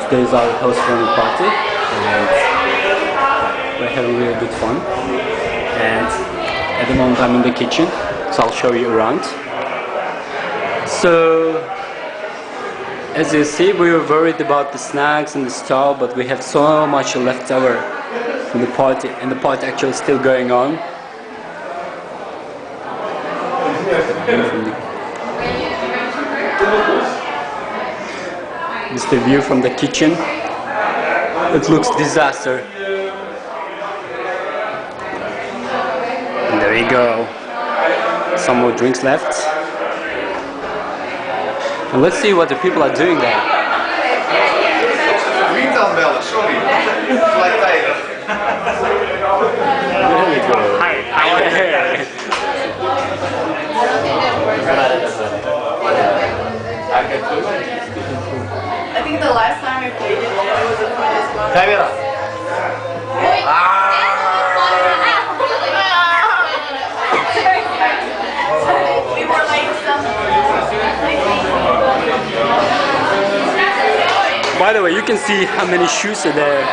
Today is our housewarming party and we're having really good fun. And at the moment I'm in the kitchen, so I'll show you around. So, as you see, we were worried about the snacks and the stuff, but we have so much left over from the party, and the party actually is still going on. This is the view from the kitchen. It looks disaster. And there you go. Some more drinks left. And let's see what the people are doing there. Niet aanbellen, sorry. Gelijktijdig. There we go. Hi. I think the last time I played it was a funniest one. Camera. We were like some. By the way, you can see how many shoes are there.